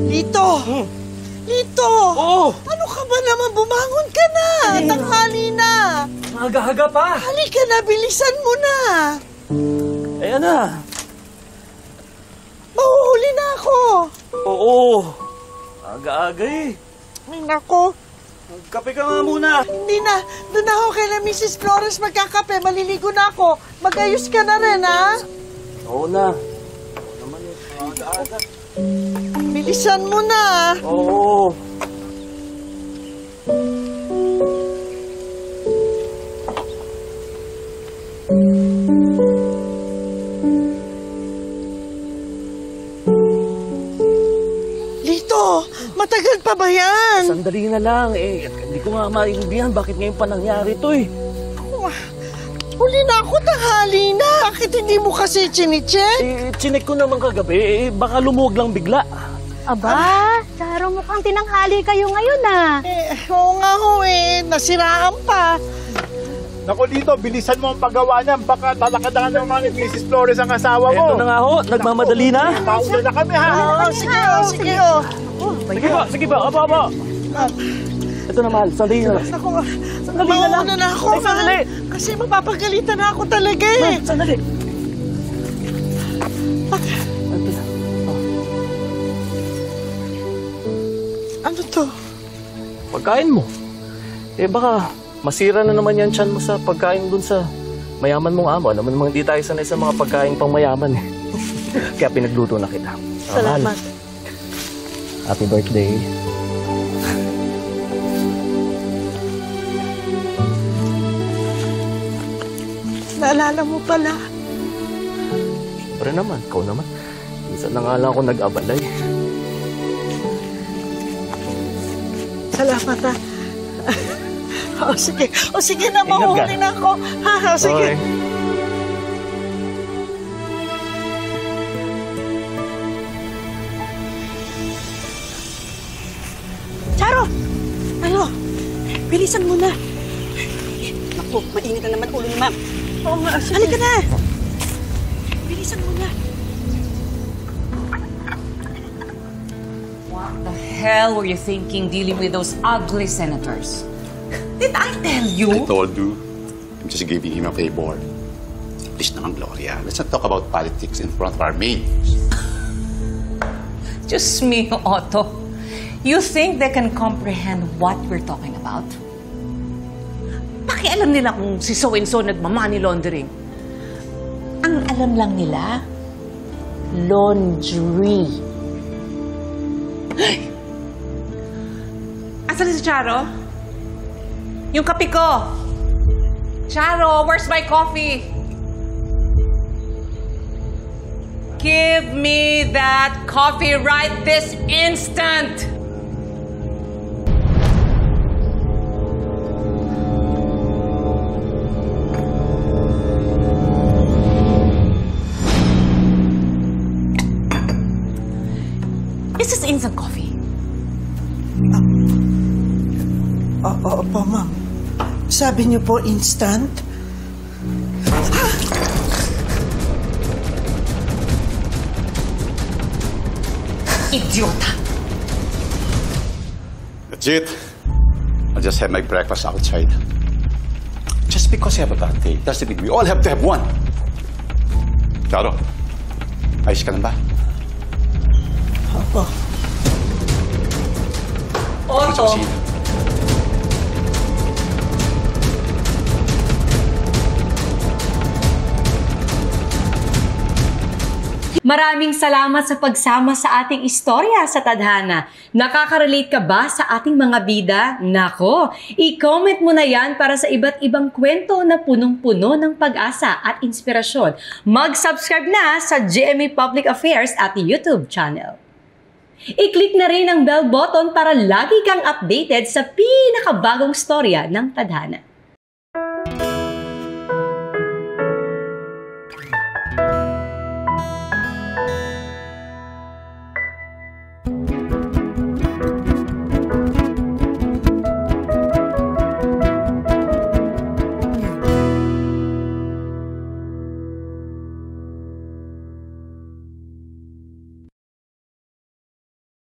Lito! Lito! Oo! Ano ka ba naman? Bumangon ka na! Tanghali na! Aga-aga pa! Halika na, bilisan mo na! Ayan na! Mahuhuli na ako! Oo! Aga-aga eh! Ay, nako! Kape ka nga muna! Hindi na. Doon ako kay na Mrs. Flores magkakape. Maliligo na ako. Mag-ayos ka na rin, ha? Oo na. Oo naman eh. Aga-aga. Bilisan mo na. Oo. Lito, matagal pa ba yan? Sandali na lang eh. Hindi ko nga maintindihan bakit ngayon pa nangyari to eh. Huli na ako, tanghali na. Bakit hindi mo kasi chinecheck? Chinek ko naman kagabi. Baka lumuwag lang bigla. Aba, Charo, mukhang tinanghali kayo ngayon ah. Oo nga ho nasiraan pa. Naku dito, bilisan mo ang paggawa niyan. Baka talakadan naman ni Mrs. Flores ang asawa mo. Eto na nga ho, nagmamadali na. Mauna na kami ha. Sige. Sige ba, aba. Ito na mahal, sandali na lang. Ako, Sandali na lang. mauna na ako. Ay, sandali. Kasi mapapagalitan na ako talaga eh. Sandali. Ano to? Pagkain mo. Baka masira na naman yan tiyan mo sa pagkain dun sa mayaman mong amo. Alam mo namang hindi tayo sanay sa mga pagkain pang mayaman eh. Kaya pinagluto na kita. Salamat. Happy birthday. Naalala mo pala. Siyempre naman, ikaw naman. Minsan na nga lang ako nag-abalay. Salamat ha. Sige na, mahuhuli na ako. Sige. Okay. Charo! Ano? Bilisan mo na. Naku, mainit na naman ulo ni ma'am. Oo nga, sige. Halika na! Bilisan mo na. What the hell were you thinking dealing with those ugly senators? Did I tell you? I told you. I'm just giving him a favor. Please naman, Gloria. Let's not talk about politics in front of our maids. Just me, Otto. You think they can comprehend what we're talking about? Pakialam nila kung si so-and-so nagma-money laundering. Ang alam lang nila, laundry. Asan si Charo? Yung kape ko. Charo, where's my coffee? Give me that coffee right this instant! Is this instant coffee? Opo, ma'am. Sabi niyo po instant? Idiota! That's it. I'll just have my breakfast outside. Just because I have a bad day doesn't mean we all have to have one. Charo, ayos ka lang ba? Opo. Otto! Maraming salamat sa pagsama sa ating istorya sa Tadhana. Nakaka-relate ka ba sa ating mga bida? Nako, i-comment mo na yan para sa iba't ibang kwento na punong-puno ng pag-asa at inspirasyon. Mag-subscribe na sa GMA Public Affairs at YouTube channel. I-click na rin ang bell button para lagi kang updated sa pinakabagong storya ng Tadhana.